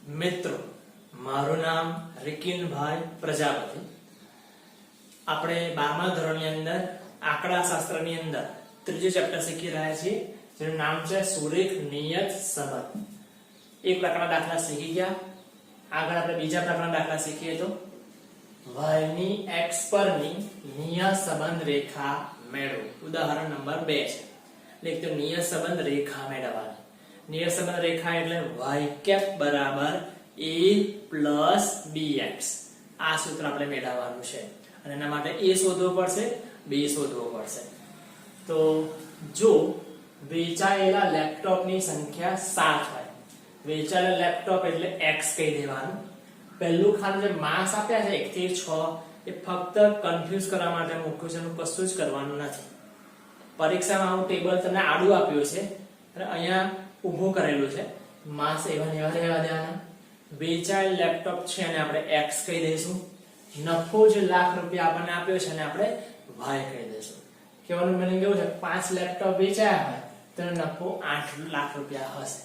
મિત્રો, મારું નામ રિકિનભાઈ પ્રજાપતિ. આપણે 12મા ધોરણની અંદર આંકડા શાસ્ત્રની અંદર ત્રીજું ચેપ્ટર શીખી રહ્યા છીએ, જેનું નામ છે સુરેખ નિયત સંબંધ. એક પ્રકારના દાખલા શીખી ગયા. આગળ આપણે બીજા પ્રકારના દાખલા શીખીએ તો y ની x પરની નિયત સંબંધ રેખા મેળવો. ઉદાહરણ નંબર 2 છે. એટલે તો નિયત સંબંધ રેખા મેળવવાની. નિયત સંબંધ રેખા એટલે y કેપ બરાબર a plus bx. આ સૂત્ર આપણે મેળવવાનું છે અને એના માટે a શોધવો પડશે, b શોધવો પડશે. તો જો વેચાયેલા લેપટોપની સંખ્યા 7 હોય, વેચાયેલા લેપટોપ એટલે x કહી દેવાનું. પહેલું ખાનું જે માસ આપ્યા છે 1 થી 6 એ ફક્ત કન્ફ્યુઝ કરવા માટે મૂક્યું છે, એનું કશું જ કરવાનું નથી. પરીક્ષામાં આવું ટેબલ તમને આડું આપ્યું છે અને અહીંયા ઊભું કરેલું છે. માસ એવા ને એવા રહેવા દેવાના. વેચાયેલ લેપટોપ છે અને આપણે x કહી દઈશું. નફો જે લાખ રૂપિયા આપણને આપ્યો છે અને આપણે y કહી દઈશું. કહેવાનું મીનિંગ એવું છે 5 લેપટોપ વેચાયા હોય તો નફો 8 લાખ રૂપિયા હશે.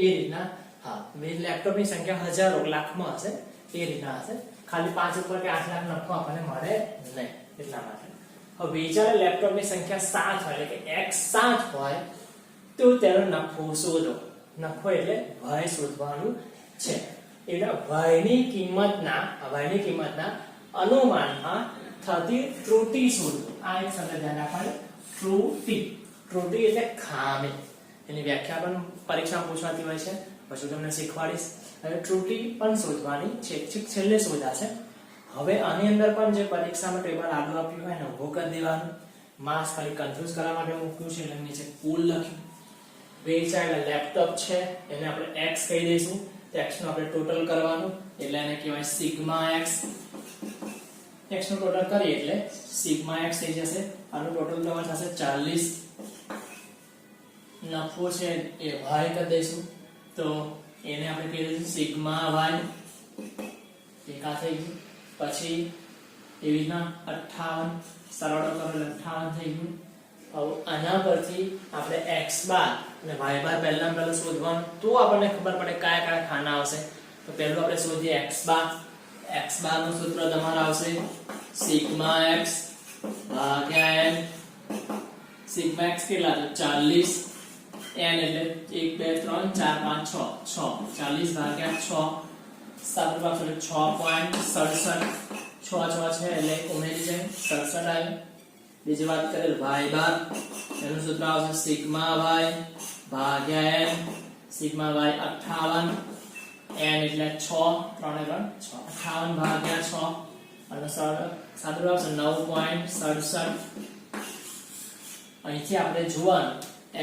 એ રીતના હા, લેપટોપની સંખ્યા હજારો લાખમાં હશે, એ રીતના હશે. ખાલી 5 ઉપર કે 8 લાખ નફો આપણને મળે નહીં, એટલા માટે. હવે વેચાયેલ લેપટોપની સંખ્યા 7 હોય એટલે કે x 7 હોય તો તેનો નફો શોધો. નફો એટલે y શોધવાનું છે. એટલે y ની કિંમતના અનુમાનમાં થતી ત્રુટિ શોધો. આ એક શબ્દ ધ્યાન રાખવાનું, ત્રુટિ એટલે ખામી. એની વ્યાખ્યા પણ પરીક્ષામાં પૂછવાતી હોય છે, પછી તમને શીખવાડીશ. હવે ત્રુટિ પણ શોધવાની છે, છેલ્લે શોધાશે. હવે આની અંદર પણ જે પરીક્ષામાં ટેબલ આડું આપ્યું હોય ને ઊભું કરી દેવાનું. માસ ખાલી કન્ફ્યુઝ કરવા માટે મૂક્યું છે એટલે નીચે કુલ લખ્યું. વેચાયેલા લેપટોપ છે એને આપણે x કહી દઈશું. x નું આપણે ટોટલ કરવાનું એટલે એને કહેવાય સિગ્મા x. x નું ટોટલ કરીએ એટલે સિગ્મા x થઈ જશે. આનું ટોટલ તમારે થશે 40. નફો છે એ y કરી દઈશું તો એને આપણે કહી દઈશું સિગ્મા y. એકા થઈ ગયું. પછી એવી રીતના 58 સરળ કરો એટલે 58 થઈ ગયું. હવે આના પરથી આપણે x બાર અને y બાર પહેલા શોધવાનું, તો આપણને ખબર પડે કયા કયા ખાના આવશે. તો પહેલું આપણે શોધીએ x બાર. x બાર નું સૂત્ર તમારું આવશે સિગ્મા x ભાગ્યા n. સિગ્મા x કેટલા તો 40. n એટલે 1 2 3 4 5 6 40 ભાગ્યા 6. સાત બાર એટલે 6.67. 6 છે એટલે ઉમેરી જાય 67 આવે. બીજી વાત કરીએ y બાર, એનું સૂત્ર આવશે સિગ્મા y ભાગ્યા n. સિગ્મા y 58, n એટલે 6 3 ને 3 6 58 ભાગ્યા 6 અને સાદું આવશે 9.67. અહીંથી આપણે જોવાનું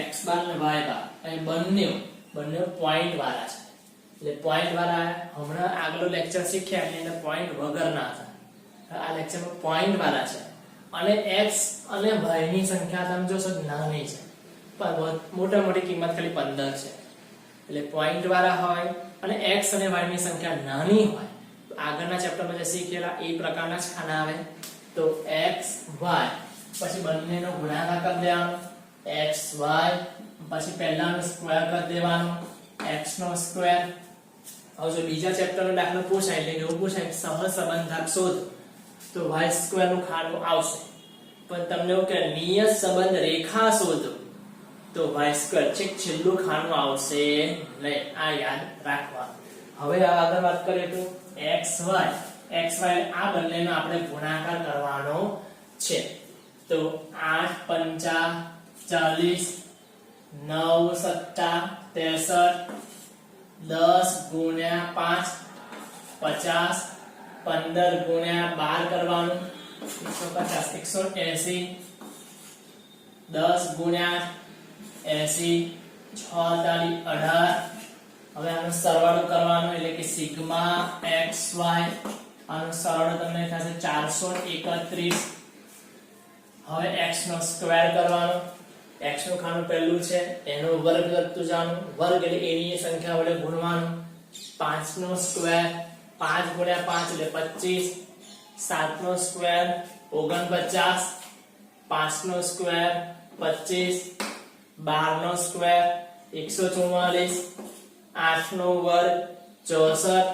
x બાર અને y બાર અહીં બંને પોઈન્ટ વાળા છે. એટલે પોઈન્ટ વાળા હમણાં આગલો લેક્ચર શીખ્યા એટલે એના પોઈન્ટ વગરના હતા. આ લેક્ચરમાં પોઈન્ટ વાળા છે અને x અને y ની સંખ્યા તમે જોશો નાની છે, પણ મોટી કિંમત ખાલી 15 છે. એટલે પોઈન્ટ વાળા હોય અને x અને y ની સંખ્યા નાની હોય તો આગળના ચેપ્ટરમાં જે શીખેલા એ પ્રકારના જ ખાના આવે. તો x y પછી બંનેનો ગુણાકાર કરી દેવાનો x y, પછી પહેલાનો સ્ક્વેર કરી દેવાનો x નો સ્ક્વેર. હવે જો બીજા ચેપ્ટરનો દાખલો પૂછાય એટલે એવું પૂછાય સહજ સંબંધક શોધો તો y સ્ક્વેર નું ખાનું આવશે. પણ તમને એવું કે નિયત સંબંધ રેખા શોધો તો y સ્ક્વેર છેલ્લું ખાનું આવશે નહીં. આ યાદ રાખવાનું. હવે આગળ વાત કરીએ તો xy આ બંનેનો આપણે ગુણાકાર કરવાનો છે. તો 8 પંચા 40, 9 સત્તા 63, 10 ગુણ્યા 5 50, 15 ગુણ્યા 12 કરવાનું 150 180, 10 ગુણ્યા 80 6 તારી 18. હવે આનો સરવાળો કરવાનો એટલે કે સિગ્મા xy આનો સરવાળો તમને થશે 431. હવે x નો સ્ક્વેર કરવાનો. x નું ખાનું પહેલું છે એનો વર્ગ કરતું જવાનું. વર્ગ એટલે એની સંખ્યા વડે ગુણવાનું. 5 નો સ્ક્વેર 5 ગુણ્યા 5 એટલે 25. 7 નો સ્ક્વેર 49. 5 નો સ્ક્વેર 25. 12 નો સ્ક્વેર 144. 8 નો વર્ગ 64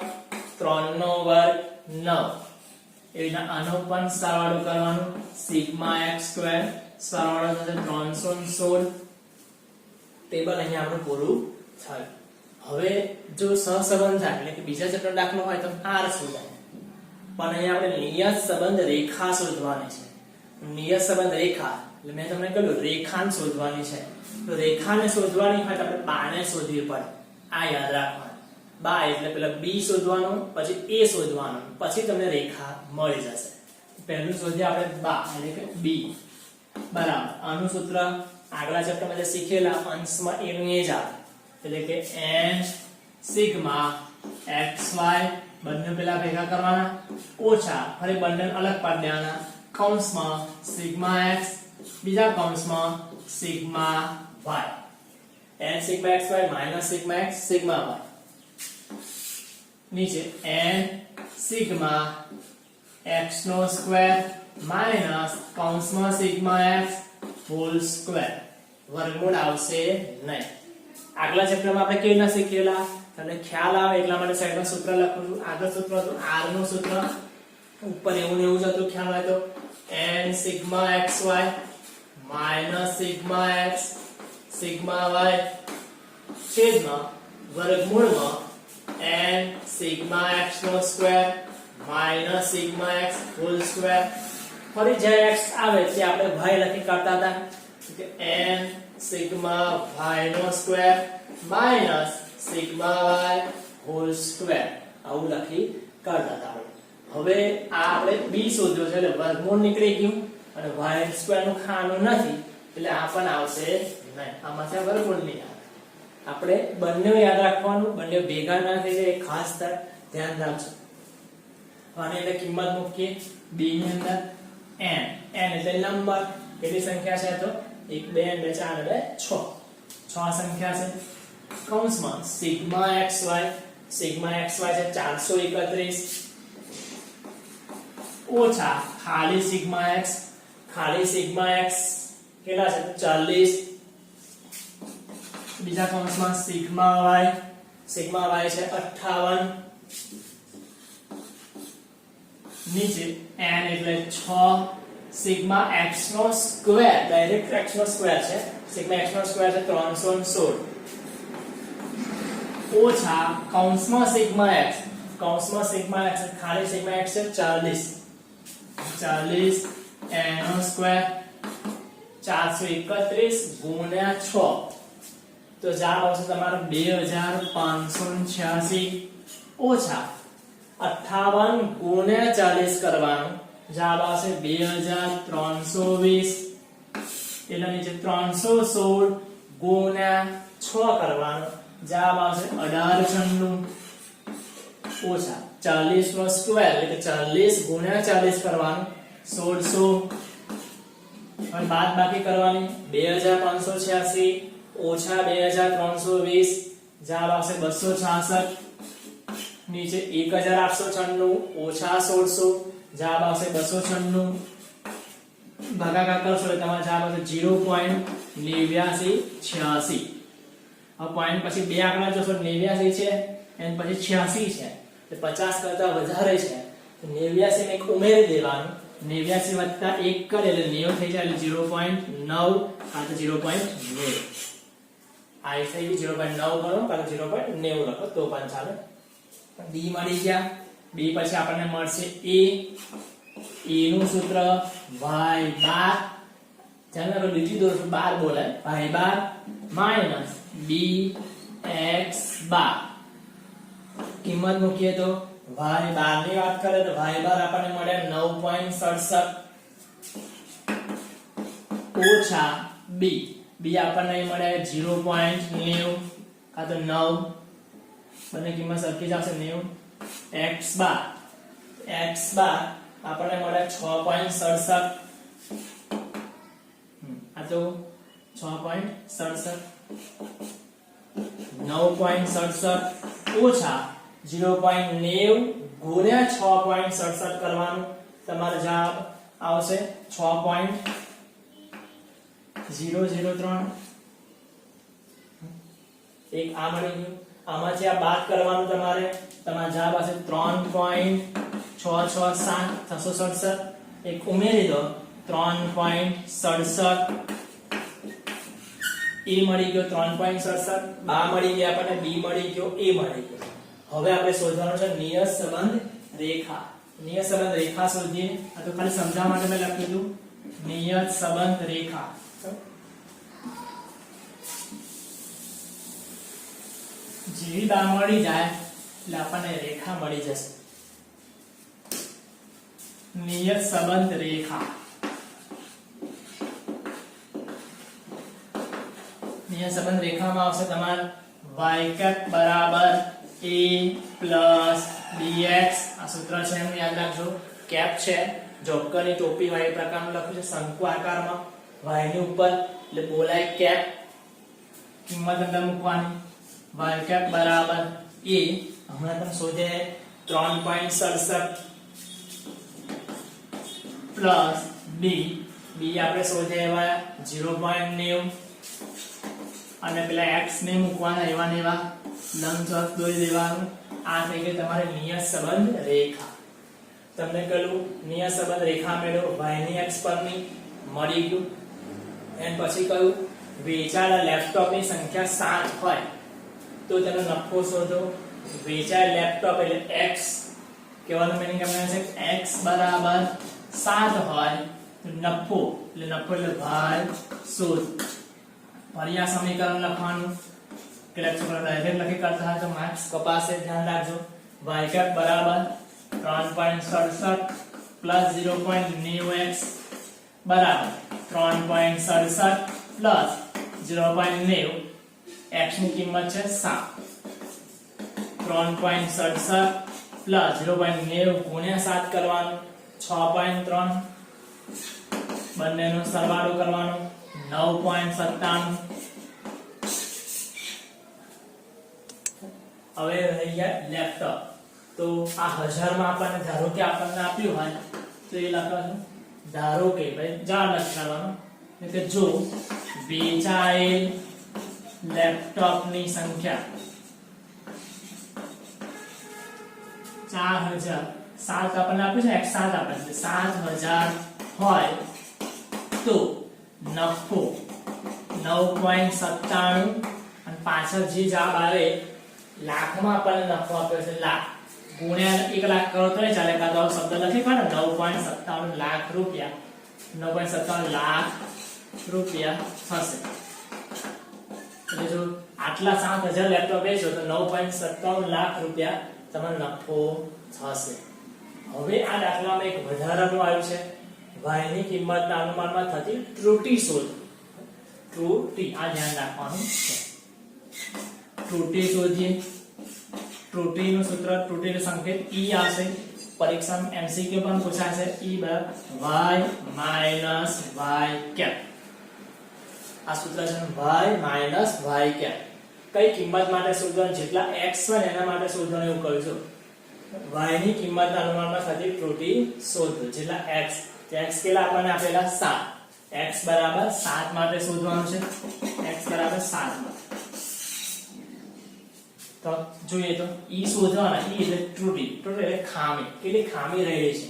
3 નો વર્ગ 9 એ રીતના આનો પણ સરવાળો કરવાનો સિગ્મા x સ્ક્વેર સરવાળો થશે 316 ટેબલ અહીંયા આપણું પૂરું થયું હવે જો સહસંબંધ થાય એટલે કે બીજા ચેપ્ટર દાખલો હોય તો r શોધાય પણ અહીંયા આપણે નિયત સંબંધ રેખા શોધવાની છે નિયત સંબંધ રેખા એટલે મેં તમને કહ્યું રેખાને શોધવાની છે તો રેખાને શોધવાની હોય તો આપણે બાને શોધવી પડે આ યાદ રાખવાનું બા એટલે પેલા b શોધવાનું પછી a શોધવાનું પછી તમને રેખા મળી જશે પહેલું શોધીએ આપણે બા એટલે કે b બરાબર આનું સૂત્ર આગલા ચેપ્ટરમાં જે શીખેલા અંશમાં a નું એ જ આવે એટલે કે n સિગ્મા xy બંને પેલા ભેગા કરવાના ઓછા ફરી બંને અલગ પાડી દેવાના કૌંસમાં સિગ્મા x બીજા કૌંસમાં sigma y n sigma xy minus sigma x sigma y નીચે n સિગ્મા x નો સ્ક્વેર માઈનસ કૌંસમાં સિગ્મા x હોલ સ્ક્વેર વર્ગમૂળ આવશે નહીં આગલા ચેપ્ટરમાં આપણે કેવી રીતે શીખેલા તમને ખ્યાલ આવે એટલા માટે સાઈડમાં સૂત્ર લખું છું આગળ સૂત્ર હતું r નું સૂત્ર ઉપર એવું ને એવું જ હતું ખ્યાલ હોય તો n sigma xy minus sigma x sigma y છેદમાં વર્ગમૂળમાં n સિગ્મા x નો square minus sigma x whole square ફરી જે x આવે તે આપણે y લખી કાઢતા હતા કે n સિગ્મા y નો square minus sigma y whole square આવું લખી કાઢતા હતા હવે આ આપણે b શોધ્યો છે એટલે વર્ગમૂળ નીકળી ગયું અને y સ્ક્વેર નું ખાનું નથી એટલે આ પણ આવશે નહીં આમાંથી આ વર્ગમૂળ નહીં આવે આપણે બંને યાદ રાખવાનું બંને ભેગા ના થઈ જાય ખાસ ધ્યાન રાખજો અને એટલે કિંમત મૂકીએ b ની અંદર n એટલે નંબર કેટલી સંખ્યા છે તો 1 2 3 4 અને 6 સંખ્યા છે કૌંસમાં સિગ્મા xy છે 431 ઓછા ખાલી સિગ્મા x કેટલા છે 40 બીજા કૌંસમાં સિગ્મા y છે 58 નીચે n એટલે 6 સિગ્મા x નો સ્ક્વેર ડાયરેક્ટ x નો સ્ક્વેર છે સિગ્મા x નો સ્ક્વેર છે 316 ઓછા કૌંસમાં સિગ્મા x ખાલી સિગ્મા x છે 40 n નો સ્ક્વેર 431 ગુણ્યા 6 તો જવાબ આવશે તમારો 2586 ઓછા 58 ગુણ્યા 40 કરવાનું જવાબ આવશે 2320 એટલે નીચે 316 ગુણ્યા 6 કરવાનું જવાબ આવશે 1896 ઓછા 40 નો સ્ક્વેર એટલે કે 40 ગુણ્યા 40 કરવાનું 1600 હવે બાદબાકી કરવાની 2586 ઓછા 2320 જવાબ આવશે 266 નીચે 1896 ઓછા 1600 જવાબ આવશે 296 ભાગાકાર કરશો એટલે તમારો જવાબ આવશે 0.8986 આ પોઈન્ટ પછી બે આંકડા જોશો 89 છે અને પછી 86 છે એટલે 50 કરતા વધારે છે તો 89 ને એક ઉમેરી દેવાનું 89 + 1 કરે એટલે 90 થઈ જાય એટલે 0.9 આ તો 0.90 આ થઈ ગયું 0.9 ગણો કાં તો 0.90 લખો તો પણ ચાલે b મળી ગયા b પછી આપણને મળશે a નું સૂત્ર y બાર જાણે આપણે લીટી દોરશું બાર બોલાય y બાર માઈનસ b x બાર કિંમત મૂકીએ તો y બાર ની વાત કરે તો y બાર આપણને મળે 9.67 ઓછા b આપણને મળે 0.90 આ તો 9 બંને કિંમત સરખી જ આવશે 90 x બાર આપણને મળે 6.67 આ તો 6.67 9.67 ઓછા 0.90 ગુણ્યા 6.67 કરવાનું તમારો જવાબ આવશે 6.003 એક આ મળી ગયું આમાંથી આ બાદ કરવાનું તમારે જવાબ આવશે 3.667 667 એક ઉમેરી દો 3.67 એ મળી ગયો 3.67 બા મળી ગયા આપણને બી મળી ગયો એ મળી ગયો હવે આપણે શોધવાનું છે નિયત સંબંધ રેખા નિયત સંબંધ રેખા શોધીએ આ તો ખાલી સમજાવવા માટે મેં લખી દીધું નિયત સંબંધ રેખા જેવી બા મળી જાય એટલે આપણને રેખા મળી જશે નિયત સંબંધ રેખા નિયત સંબંધ રેખામાં આવશે તમારે y cap બરાબર a plus bx આ સૂત્ર છે એનું યાદ રાખજો કેપ છે જોકરની ટોપી હોય એ પ્રકારનું લખ્યું છે શંકુ આકારમાં y ની ઉપર એટલે બોલાય કેપ કિંમત અંદર મૂકવાની y cap બરાબર a હમણાં તમે શોધે 3.67 પ્લસ b આપણે શોધે એવા 0.90 અને પેલા x ને મૂકવાના એવા ને એવા લંબચોરસ દોરી દેવાનું આ થઈ ગઈ તમારી નિયત સંબંધ રેખા તમને કહ્યું નિયત સંબંધ રેખા મેળવો y ની x પરની મળી ગયું એન્ડ પછી કહ્યું વેચાયેલા લેપટોપની સંખ્યા 7 હોય તો તેનો નફો શોધો વેચાયેલ લેપટોપ એટલે x કહેવાનો મીનિંગ આપણે છે x બરાબર 7 હોય તો નફો એટલે y શોધ ફરી આ સમીકરણ લખવાનું કેટલાક છોકરા ડાયરેક્ટ લખી કરતા હોય તો માર્ક્સ કપાશે ધ્યાન રાખજો y cap બરાબર 3.67 પ્લસ 0.90x બરાબર 3.67 પ્લસ 0.90 x ની કિંમત છે 7 3.67 પ્લસ 0.90 ગુણ્યા 7 કરવાનું 6.3 બંનેનો સરવાળો કરવાનો 9.97 હવે રહી ગયા લેપટોપ તો આ હજારમાં આપણને ધારો કે આપણને આપ્યું હોય તો એ લખવાનું ધારો કે ભાઈ જાણ લખવાનું એટલે જો વેચાયેલ લેપટોપની સંખ્યા 4000 7 આપણને આપ્યું છે x 7 આપણને 7000 હોય તો નફો 9.97 અને પાછળ જે જવાબ આવે લાખમાં આપણને નફો આપ્યો છે લાખ ગુણ્યા 1 લાખ કરો તો ચાલે કાં તો શબ્દ લખી પણ 9.97 લાખ રૂપિયા 9.97 લાખ રૂપિયા થશે એટલે જો આટલા 7000 લેપટોપ વેચો તો 9.97 લાખ રૂપિયા તમારો નફો થશે હવે આ દાખલામાં એક વધારાનું આવ્યું છે y ની કિંમતના અનુમાનમાં થતી ત્રુટિ શોધ ત્રુટિ આ ધ્યાન રાખવાનું છે ત્રુટિ શોધીએ ત્રુટિનું સૂત્ર ત્રુટિનો સંકેત e આવશે પરીક્ષામાં MCQ પણ પૂછાશે e બરાબર y y cap આ સૂત્ર છે y y cap કઈ કિંમત માટે શોધવાનું જેટલા x હોય એના માટે શોધવાનું એવું કહ્યું છે y ની કિંમતના અનુમાનમાં થતી ત્રુટિ શોધો જેટલા x કેટલા આપણને આપેલા 7 x બરાબર 7 માટે શોધવાનું છે x બરાબર 7 તો જોઈએ તો e શોધવાના e એટલે ત્રુટિ એટલે ખામી કેટલી ખામી રહેલી છે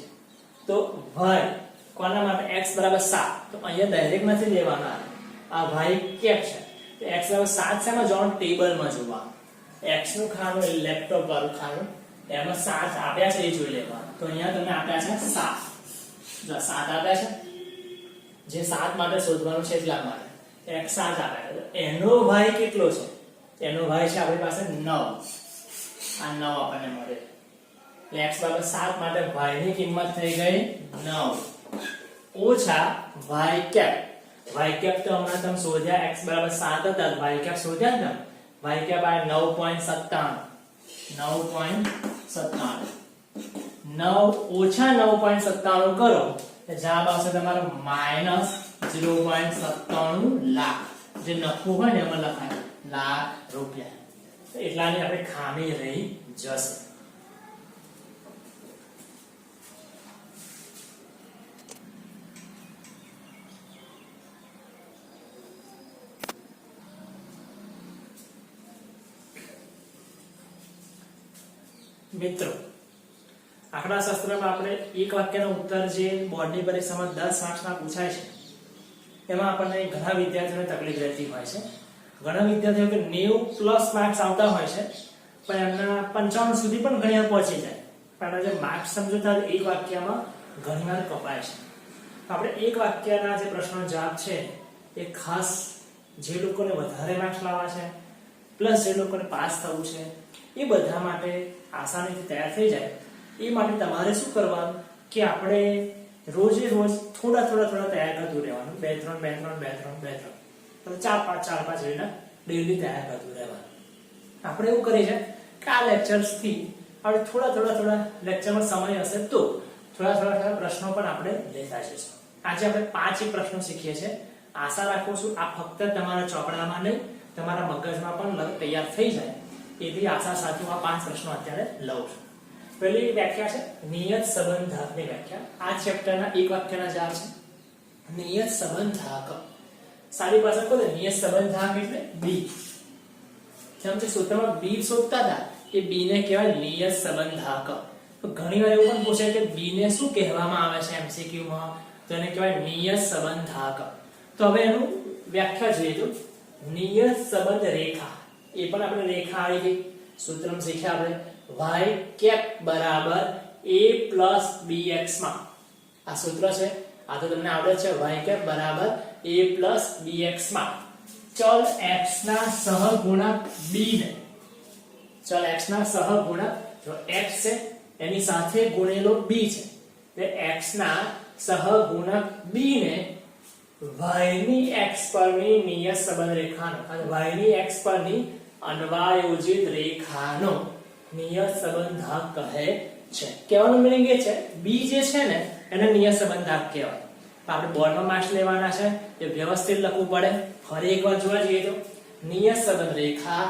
તો y કોના માટે x બરાબર 7 તો અહીંયા ડાયરેક્ટ નથી લેવાના આ y કેપ છે તો x બરાબર 7 છે એમાં જોવાનું ટેબલમાં જોવાનું x નું ખાનું એટલે લેપટોપ વાળું ખાનું એમાં 7 આપ્યા છે એ જોઈ લેવાનું તો અહીંયા તમને આપ્યા છે 7 જો 7 આપ્યા છે જે 7 માટે શોધવાનું છે એટલા માટે x 7 આપ્યા છે એનો y કેટલો છે એનો y છે આપણી પાસે 9 આ 9 આપણને મળે એટલે x બરાબર 7 માટે y ની કિંમત થઈ ગઈ 9 ઓછા y cap તો હમણાં તમે શોધ્યા x બરાબર 7 હતા y cap શોધ્યા ને y cap આ 9.97 ઓછા 9.97 કરો તો જવાબ આવશે તમારો -0.97 લાખ જે નફો હોય ને એમાં લખાય લાખ રૂપિયા એટલાની આપણે ખામી રહી જશે મિત્રો, આંકડાશાસ્ત્રમાં આપણે એક વાક્યનો ઉત્તર જે બોર્ડની પરીક્ષામાં 10 માર્ક્સમાં પૂછાય છે એમાં આપણને ઘણા વિદ્યાર્થીઓને તકલીફ રહેતી હોય છે. ઘણા વિદ્યાર્થીઓ કે 90 પ્લસ માર્ક્સ આવતા હોય છે પણ એમના 55 સુધી પણ ઘણીવાર પહોંચી જાય, પણ જે માર્ક્સ સમજોતા એક વાક્યમાં ઘણીવાર કપાય છે. આપણે એક વાક્યના જે પ્રશ્નનો જવાબ છે એ ખાસ જે લોકોને વધારે માર્ક્સ લાવવા છે પ્લસ જે લોકોને પાસ થવું છે એ બધા માટે આસાનીથી તૈયાર થઈ જાય એ માટે તમારે શું કરવાનું કે આપણે રોજે રોજ થોડા તૈયાર કરતું રહેવાનું. 2-3 તો 4-5 એના ડેઈલી તૈયાર કરતું રહેવાનું. આપણે એવું કરીએ છે કે આ લેક્ચર્સ થી આપણે થોડા લેક્ચરમાં સમય હશે તો થોડા પ્રશ્નો પણ આપણે લેતા જઈશું. આજે આપણે 5 પ્રશ્નો શીખીએ છીએ. આશા રાખું છું આ ફક્ત તમારા ચોપડામાં નહીં તમારા મગજમાં પણ તૈયાર થઈ જાય એવી આશા સાથે હું આ 5 પ્રશ્નો અત્યારે લઉં છું. પહેલી વ્યાખ્યા છે નિયત સંબંધાકની વ્યાખ્યા. આ ચેપ્ટરના એક વાક્યના જવાબ છે નિયત સંબંધાક. સારી ભાષા કહો તો નિયત સંબંધાક એટલે બી. જેમ કે સૂત્રમાં બી શોધતા હતા એ બી ને કહેવાય નિયત સંબંધાક. તો ઘણીવાર એવું પણ પૂછે કે બી ને શું કહેવામાં આવે છે એમસીક્યુ માં, તો એને કહેવાય નિયત સંબંધાક. તો હવે એનું વ્યાખ્યા જોઈએ તો નિયત સંબંધ રેખા, એ પણ આપણે રેખા આવી ગઈ. સૂત્રમાં શીખ્યા આપણે y કેપ બરાબર a plus bx માં. આ સૂત્ર છે, આ તો તમને આવડે છે. y કેપ બરાબર a plus bx માં ચલ x ના સહગુણક b ને, ચલ x ના સહગુણક જો x છે એની સાથે ગુણેલો b છે એટલે x ના સહગુણક b ને y ની x પરની નિયત સંબંધ રેખાનો અને y ની x પરની અન્વયોજિત રેખાનો નિયત સંબંધાક કહે છે. કહેવાનો મીનિંગ એ છે b જે છે ને એને નિયત સંબંધાક કહેવાય. આપણે બોર્ડમાં માર્ક્સ લેવાના છે એ વ્યવસ્થિત લખવું પડે. ફરી એકવાર જોવા જઈએ તો નિયત સંબંધ રેખા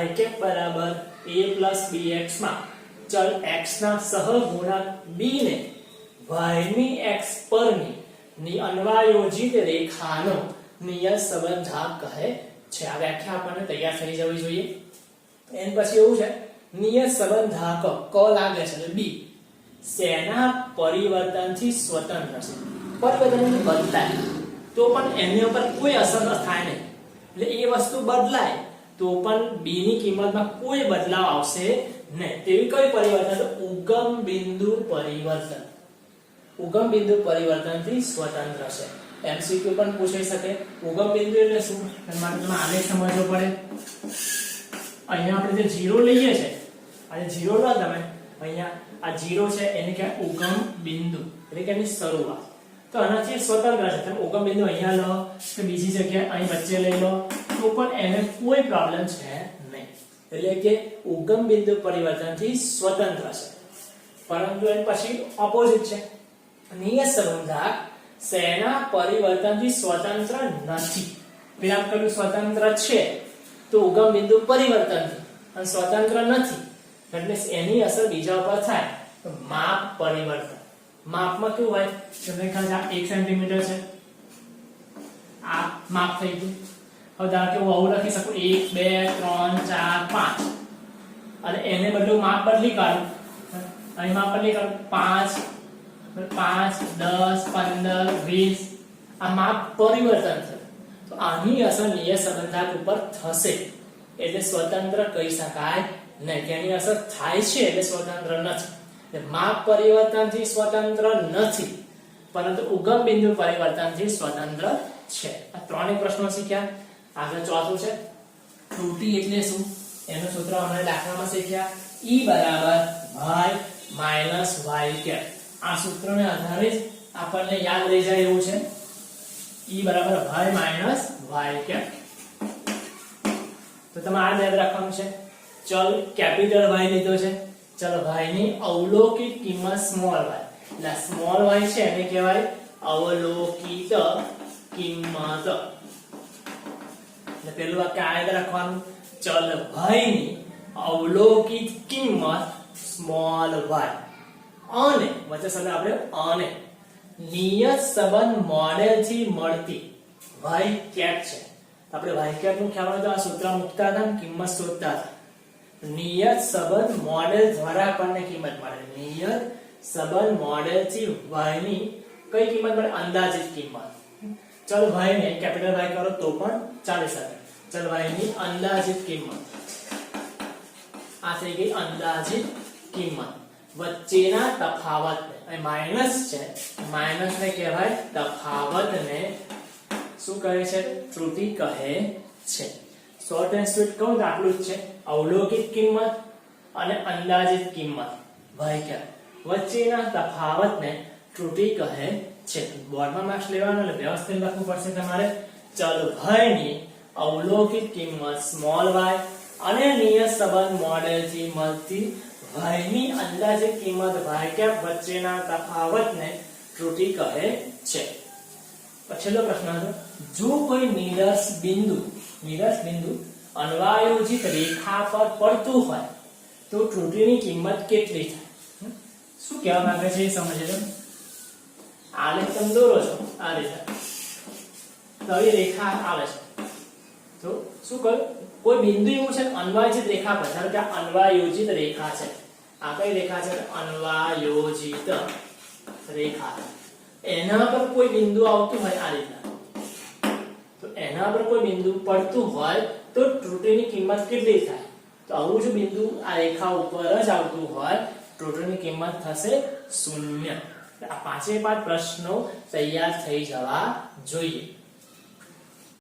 y કેપ બરાબર a plus bx માં ચલ x ના સહગુણક b ને y ની x પરની અન્વયોજિત રેખાનો નિયત સંબંધાક કહે છે. આ વ્યાખ્યા આપણને તૈયાર થઈ જવી જોઈએ. એન પછી એવું છે નિયત સંબંધાક ક લાગે છે એટલે બી શેના પરિવર્તનથી સ્વતંત્ર છે. પરિવર્તન બદલાય તો પણ એની ઉપર કોઈ અસર થાય નહીં. એટલે એ વસ્તુ બદલાય તો પણ બી ની કિંમતમાં કોઈ બદલાવ આવશે નહીં. તેવી કઈ પરિવર્તન? ઉગમ બિંદુ પરિવર્તન. ઉગમ બિંદુ પરિવર્તનથી સ્વતંત્ર છે. એમસીક્યુ પણ પૂછાઈ શકે. ઉગમ બિંદુ એટલે શું? તમારે આલેખ સમજવો પડે. અહીંયા આપણે જે 0 લઈએ છે, આ 0 લો તમે, અહીંયા આ 0 છે એને કહેવાય ઉગમ બિંદુ એટલે કે એની શરૂઆત. તો આનાથી સ્વતંત્ર છે. તમે ઉગમ બિંદુ અહીંયા લો કે બીજી જગ્યાએ અહીં વચ્ચે લઈ લો તો પણ એને કોઈ પ્રોબ્લેમ છે નહીં. એટલે કે ઉગમ બિંદુ પરિવર્તનથી સ્વતંત્ર છે. પરંતુ એની પછી ઓપોઝિટ છે નિયત સંબંધાક શેના પરિવર્તનથી સ્વતંત્ર નથી. વિરામ કર્યું સ્વતંત્ર છે તો ઉગમ બિંદુ પરિવર્તનથી, અને સ્વતંત્ર નથી એટલે એની અસર બીજા ઉપર થાય. તો માપ પરિવર્તન. માપમાં કેવું હોય? તમને ખ્યાલ આ 1 સેન્ટીમીટર છે, આ માપ થઈ ગયું. હવે ધારો કે હું આવું લખી શકું 1 2 3 4 5 અને એને બદલે માપ બદલી કાઢું. અહીં માપ બદલી કાઢું 5 5 10 15 20 આ માપ પરિવર્તન છે. તો આની અસર નિયત સંબંધાક ઉપર થશે એટલે સ્વતંત્ર કહી શકાય નહીં. કે એની અસર થાય છે એટલે સ્વતંત્ર નથી. માપ પરિવર્તનથી સ્વતંત્ર નથી પરંતુ ઉગમ બિંદુ પરિવર્તનથી સ્વતંત્ર છે. આ ત્રણેય પ્રશ્નો શીખ્યા. આગળ ચોથું છે ત્રુટિ એટલે શું? એનું સૂત્ર આપણે દાખલામાં શીખ્યા E બરાબર y માઈનસ y કેપ. આ સૂત્રને આધારે આપણને યાદ રહી જાય એવું છે E બરાબર y માઈનસ y કેપ. તો તમારે આ યાદ રાખવાનું છે. ચલ કેપિટલ y લીધો છે, ચલ y ની અવલોકિત કિંમત સ્મોલ y, એટલે સ્મોલ y છે એને કહેવાય અવલોકિત કિંમત. એટલે પેલું વાક્ય આ યાદ રાખવાનું ચલ y ની અવલોકિત કિંમત સ્મોલ y અને વચ્ચે શબ્દ આપણે અને નિયત સંબંધ મોડેલ થી મળતી y કેપ છે. આપણે y કેપ નું ખ્યાલ હોય તો આ સૂત્ર મૂકતા હતા, કિંમત શોધતા હતા. નિયત સંબંધ મોડેલ દ્વારા આપણને કિંમત મળે. નિયત સંબંધ મોડેલ થી y ની કઈ કિંમત મળે? અંદાજિત કિંમત. ચલ y ને કેપિટલ Y કરો તો પણ ચાલી શકે. ચલ y ની અંદાજિત કિંમત આ થઈ ગઈ અંદાજિત કિંમત. વચ્ચેના તફાવતને અહીં માઈનસ છે, માઈનસ ને કહેવાય તફાવતને શું કહે છે? ત્રુટિ કહે છે. શોર્ટ એન્ડ સ્વીટ કહું તો આટલું જ છે. અવલોકિત કિંમત અને અંદાજિત કિંમત y કે વચ્ચેના તફાવતને ત્રુટિ કહે છે. બોર્ડમાં માર્ક્સ લેવાનો એટલે વ્યવસ્થિત લખવું પડશે તમારે. ચલ y ની અવલોકિત કિંમત સ્મોલ y અને નિયત સંબંધ મોડેલથી મળતી y ની અંદાજિત કિંમત y કેપ વચ્ચેના તફાવતને ત્રુટિ કહે છે. છેલ્લો પ્રશ્ન છે, જો કોઈ નિરસ બિંદુ અન્વયોજિત રેખા પર પડતું હોય તો ત્રુટિની કિંમત કેટલી થાય? શું કહેવા માંગે છે એ સમજો. આલેખ તમે દોરો છો આ રીતે, તો આવી રેખા આવે છે તો શું કહ્યું? કોઈ બિંદુ એવું છે અન્વયોજિત રેખા પર, ધારો કે અન્વયોજિત રેખા છે. આ કઈ રેખા છે? અન્વયોજિત રેખા. એના પર કોઈ બિંદુ આવતું હોય આ રીતના, તો એના પર કોઈ બિંદુ પડતું હોય તો ત્રુટિની કિંમત કેટલી થાય? તો આવું જો બિંદુ આ રેખા ઉપર જ આવતું હોય ત્રુટિની કિંમત થશે 0. આ પાંચે પાંચ પ્રશ્નો તૈયાર થઈ જવા જોઈએ.